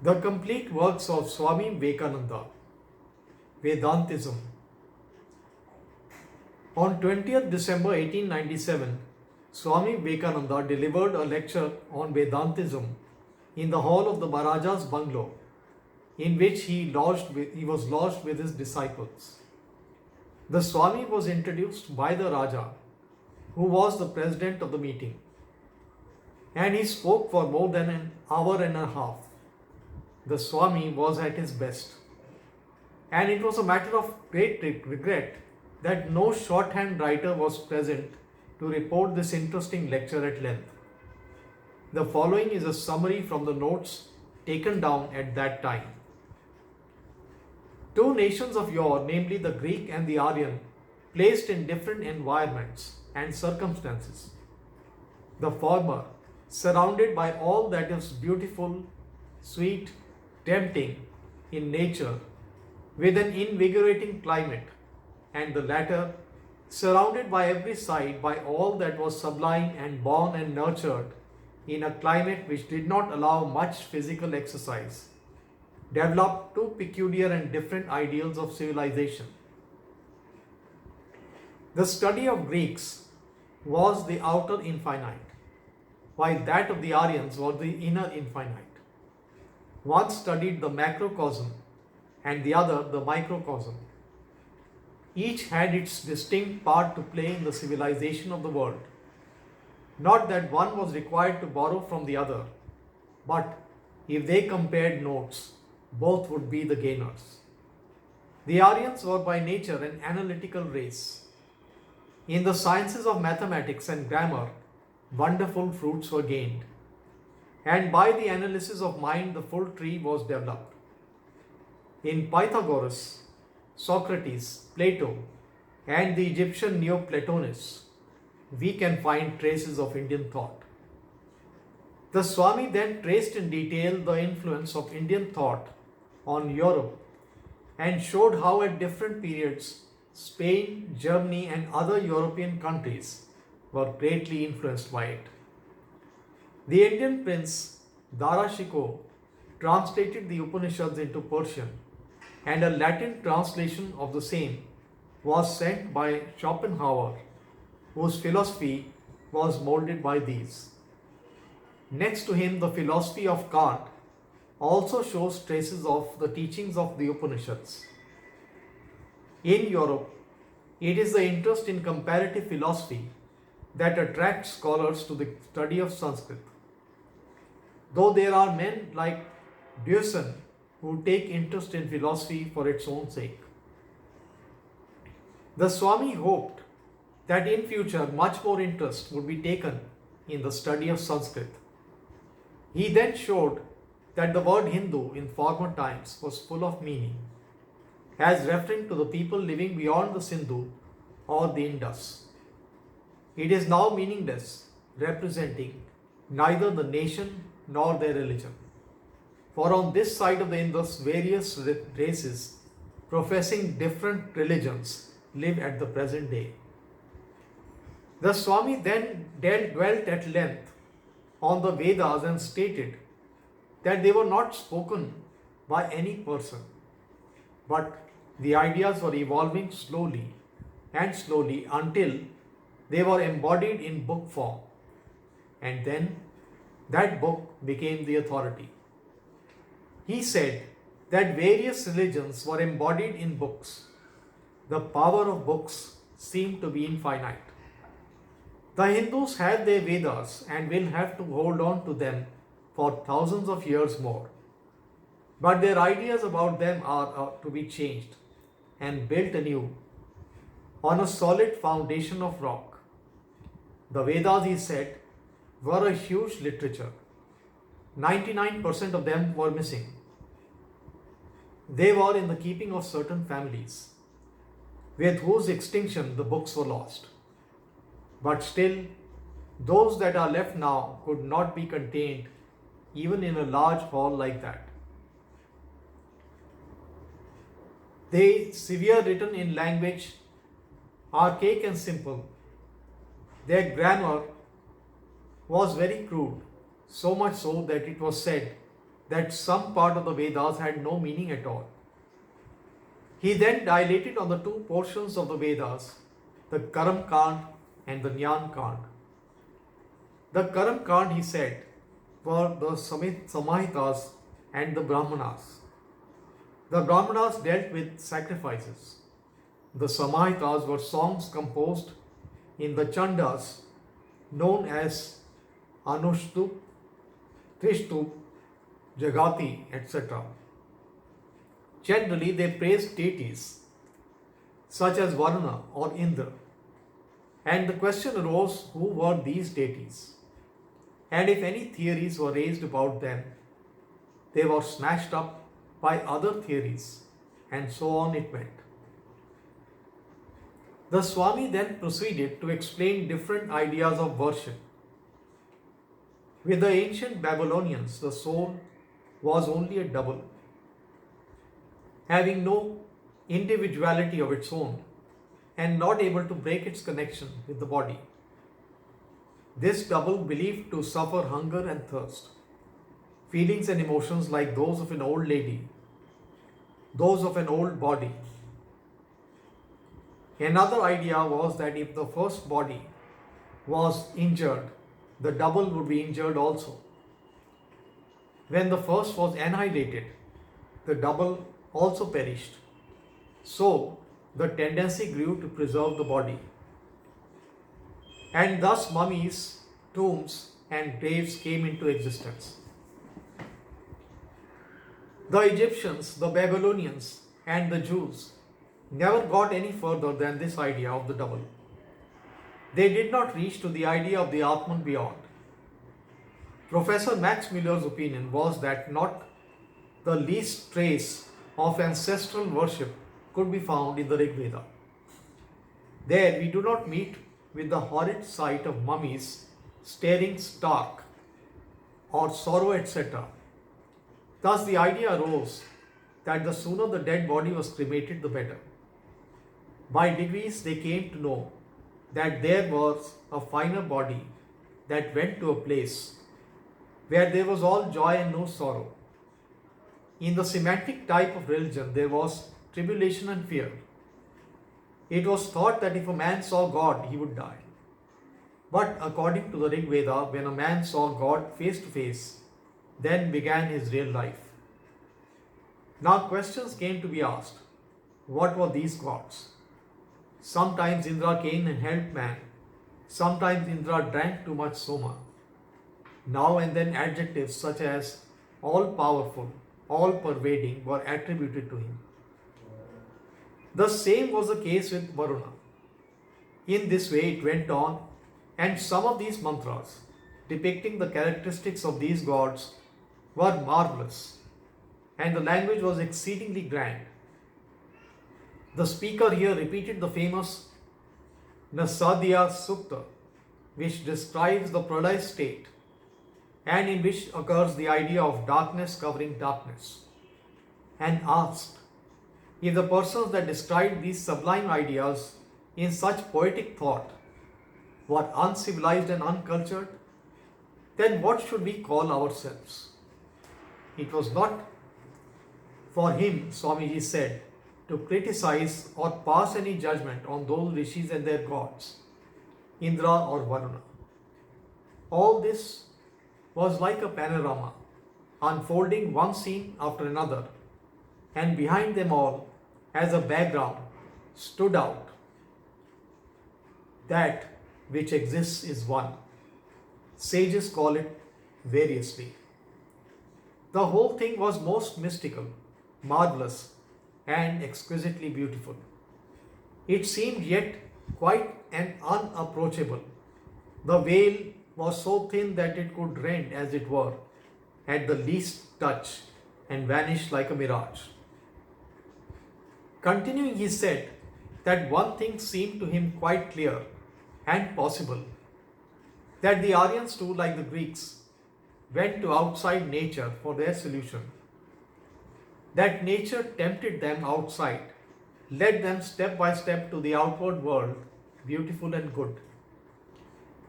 The complete works of Swami Vivekananda Vedantism. On 20th December 1897, Swami Vivekananda delivered a lecture on Vedantism in the hall of the Maharaja's bungalow, in which he was lodged with his disciples. The Swami was introduced by the Raja, who was the president of the meeting, and he spoke for more than an hour and a half. The Swami was at his best, and it was a matter of great regret that no shorthand writer was present to report this interesting lecture at length. The following is a summary from the notes taken down at that time. Two nations of yore, namely the Greek and the Aryan, placed in different environments and circumstances. The former, surrounded by all that is beautiful, sweet, tempting in nature, with an invigorating climate, and the latter, surrounded by every side by all that was sublime and born and nurtured in a climate which did not allow much physical exercise, developed two peculiar and different ideals of civilization. The study of Greeks was the outer infinite, while that of the Aryans was the inner infinite. One studied the macrocosm and the other the microcosm. Each had its distinct part to play in the civilization of the world. Not that one was required to borrow from the other, but if they compared notes, both would be the gainers. The Aryans were by nature an analytical race. In the sciences of mathematics and grammar, wonderful fruits were gained, and by the analysis of mind the full tree was developed. In Pythagoras, Socrates, Plato, and the Egyptian Neoplatonists, we can find traces of Indian thought. The Swami then traced in detail the influence of Indian thought on Europe and showed how at different periods Spain, Germany, and other European countries were greatly influenced by it. The Indian prince Darashikoh translated the Upanishads into Persian, and a Latin translation of the same was sent by Schopenhauer, whose philosophy was molded by these. Next to him, the philosophy of Kant also shows traces of the teachings of the Upanishads. In Europe, it is the interest in comparative philosophy that attracts scholars to the study of Sanskrit. Though there are men like Deussen who take interest in philosophy for its own sake. The Swami hoped that in future much more interest would be taken in the study of Sanskrit. He then showed that the word Hindu in former times was full of meaning, as referring to the people living beyond the Sindhu or the Indus. It is now meaningless, representing neither the nation nor their religion. For on this side of the Indus, various races professing different religions live at the present day. The Swami then dwelt at length on the Vedas and stated that they were not spoken by any person, but the ideas were evolving slowly until they were embodied in book form, and then that book became the authority. He said that various religions were embodied in books. The power of books seemed to be infinite. The Hindus have their Vedas and will have to hold on to them for thousands of years more. But their ideas about them are to be changed and built anew on a solid foundation of rock. The Vedas, he said, were a huge literature. 99% of them were missing. They were in the keeping of certain families, with whose extinction the books were lost. But still, those that are left now could not be contained even in a large hall like that. They were written in language archaic and simple. Their grammar was very crude, so much so that it was said that some part of the Vedas had no meaning at all. He then dilated on the two portions of the Vedas, the Karam Kand and the Jnana Kand. The Karam Kand, he said, were the Samhitas and the Brahmanas. The Brahmanas dealt with sacrifices. The Samhitas were songs composed in the Chandas known as Anushtup, Trishtup, Jagati, etc. Generally, they praised deities such as Varuna or Indra. And the question arose, who were these deities? And if any theories were raised about them, they were smashed up by other theories, and so on it went. The Swami then proceeded to explain different ideas of worship. With the ancient Babylonians, the soul was only a double, having no individuality of its own and not able to break its connection with the body. This double believed to suffer hunger and thirst, feelings and emotions like those of an old lady, those of an old body. Another idea was that if the first body was injured, the double would be injured also. When the first was annihilated, the double also perished. So, the tendency grew to preserve the body. And thus mummies, tombs and graves came into existence. The Egyptians, the Babylonians and the Jews never got any further than this idea of the double. They did not reach to the idea of the Atman beyond. Professor Max Muller's opinion was that not the least trace of ancestral worship could be found in the Rig Veda. There we do not meet with the horrid sight of mummies staring stark or sorrow, etc. Thus the idea arose that the sooner the dead body was cremated, the better. By degrees they came to know that there was a finer body that went to a place where there was all joy and no sorrow. In the semantic type of religion, there was tribulation and fear. It was thought that if a man saw God, he would die. But according to the Rig Veda, when a man saw God face to face, then began his real life. Now questions came to be asked. What were these gods? Sometimes Indra came and helped man. Sometimes Indra drank too much soma. Now and then adjectives such as all-powerful, all-pervading were attributed to him. The same was the case with Varuna. In this way it went on, and some of these mantras depicting the characteristics of these gods were marvelous, and the language was exceedingly grand. The speaker here repeated the famous Nasadya Sukta, which describes the pralaya state and in which occurs the idea of darkness covering darkness, and asked if the persons that described these sublime ideas in such poetic thought were uncivilized and uncultured, then what should we call ourselves? It was not for him, Swamiji said, to criticize or pass any judgment on those rishis and their gods, Indra or Varuna. All this was like a panorama, unfolding one scene after another, and behind them all, as a background, stood out that which exists is one. Sages call it variously. The whole thing was most mystical, marvelous, and exquisitely beautiful. It seemed yet quite an unapproachable. The veil was so thin that it could rend, as it were, at the least touch and vanish like a mirage. Continuing, he said that one thing seemed to him quite clear and possible, that the Aryans too, like the Greeks, went to outside nature for their solution. That nature tempted them outside, led them step by step to the outward world, beautiful and good.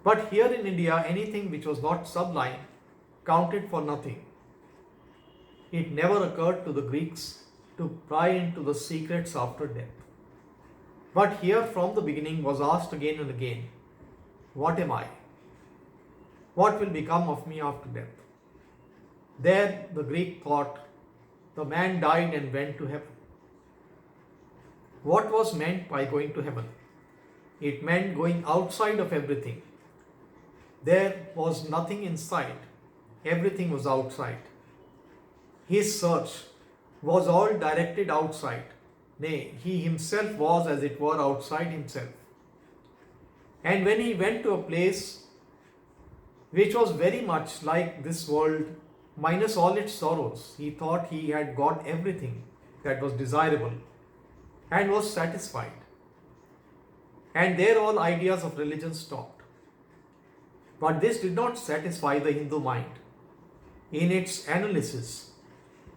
But here in India, anything which was not sublime counted for nothing. It never occurred to the Greeks to pry into the secrets after death. But here from the beginning was asked again and again, what am I? What will become of me after death? There the Greek thought, the man died and went to heaven. What was meant by going to heaven? It meant going outside of everything. There was nothing inside, everything was outside. His search was all directed outside. Nay, he himself was, as it were, outside himself. And when he went to a place which was very much like this world, minus all its sorrows, he thought he had got everything that was desirable and was satisfied. And there all ideas of religion stopped. But this did not satisfy the Hindu mind. In its analysis,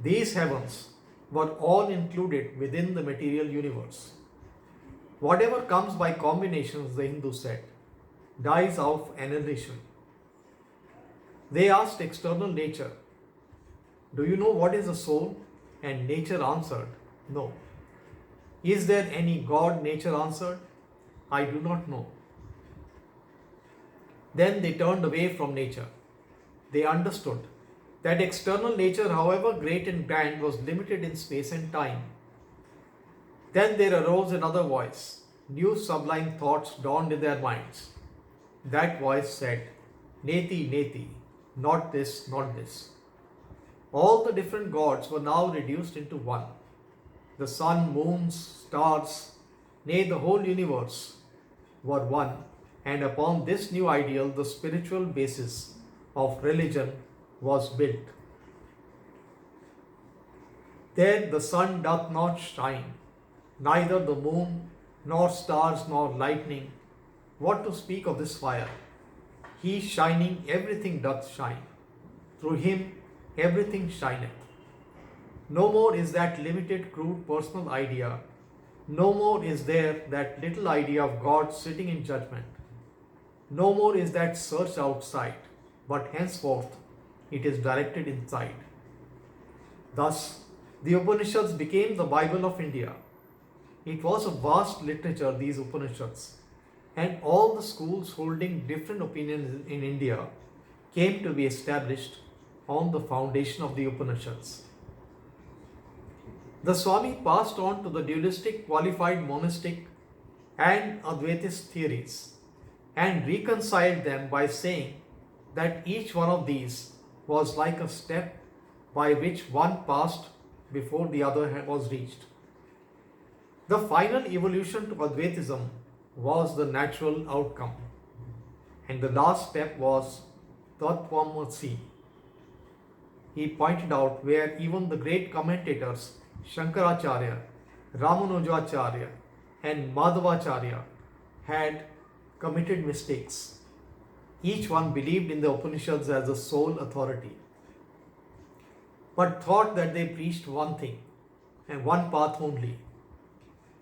these heavens were all included within the material universe. Whatever comes by combinations, the Hindu said, dies of annihilation. They asked external nature, do you know what is the soul? And nature answered, no. Is there any God? Nature answered, I do not know. Then they turned away from nature. They understood that external nature, however great and grand, was limited in space and time. Then there arose another voice. New sublime thoughts dawned in their minds. That voice said, Neti, Neti, not this, not this. All the different gods were now reduced into one. The sun, moons, stars, nay, the whole universe were one. And upon this new ideal, the spiritual basis of religion was built. There the sun doth not shine, neither the moon, nor stars, nor lightning. What to speak of this fire? He shining, everything doth shine. Through him, everything shineth. No more is that limited, crude, personal idea. No more is there that little idea of God sitting in judgment. No more is that search outside, but henceforth it is directed inside. Thus, the Upanishads became the Bible of India. It was a vast literature, these Upanishads, and all the schools holding different opinions in India came to be established on the foundation of the Upanishads. The Swami passed on to the dualistic, qualified monastic and Advaitist theories and reconciled them by saying that each one of these was like a step by which one passed before the other was reached. The final evolution to Advaitism was the natural outcome, and the last step was Tattvamasi. He pointed out where even the great commentators Shankaracharya, Ramanujacharya and Madhavacharya had committed mistakes. Each one believed in the Upanishads as the sole authority, but thought that they preached one thing and one path only.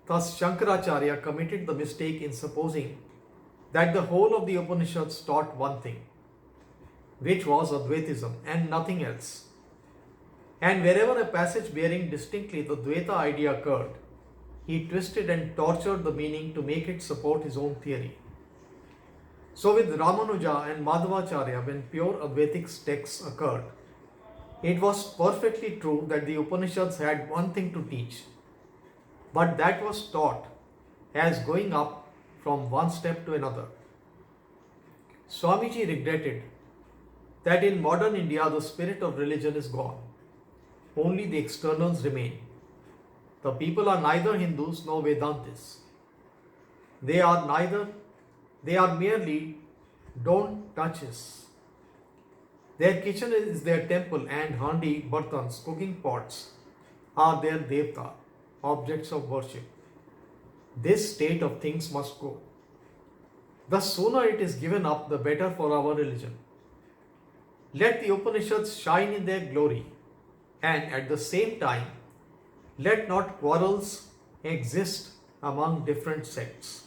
Thus Shankaracharya committed the mistake in supposing that the whole of the Upanishads taught one thing, which was Advaitism and nothing else. And wherever a passage bearing distinctly the Dvaita idea occurred, he twisted and tortured the meaning to make it support his own theory. So with Ramanuja and Madhavacharya, when pure Advaitic texts occurred, it was perfectly true that the Upanishads had one thing to teach, but that was taught as going up from one step to another. Swamiji regretted that in modern India the spirit of religion is gone. Only the externals remain. The people are neither Hindus nor Vedantists. They are merely don't touch us. Their kitchen is their temple, and handi, bartans, cooking pots are their devta, objects of worship. This state of things must go. The sooner it is given up, the better for our religion. Let the Upanishads shine in their glory, and at the same time, let not quarrels exist among different sects.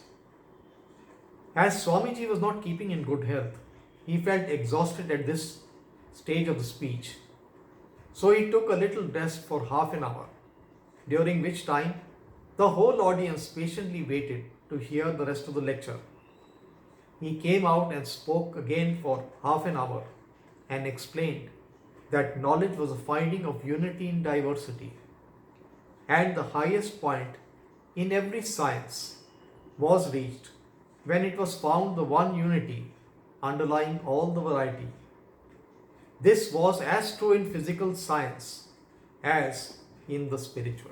As Swamiji was not keeping in good health, he felt exhausted at this stage of the speech. So he took a little rest for half an hour, during which time the whole audience patiently waited to hear the rest of the lecture. He came out and spoke again for half an hour and explained that knowledge was a finding of unity in diversity, and the highest point in every science was reached when it was found the one unity underlying all the variety. This was as true in physical science as in the spiritual.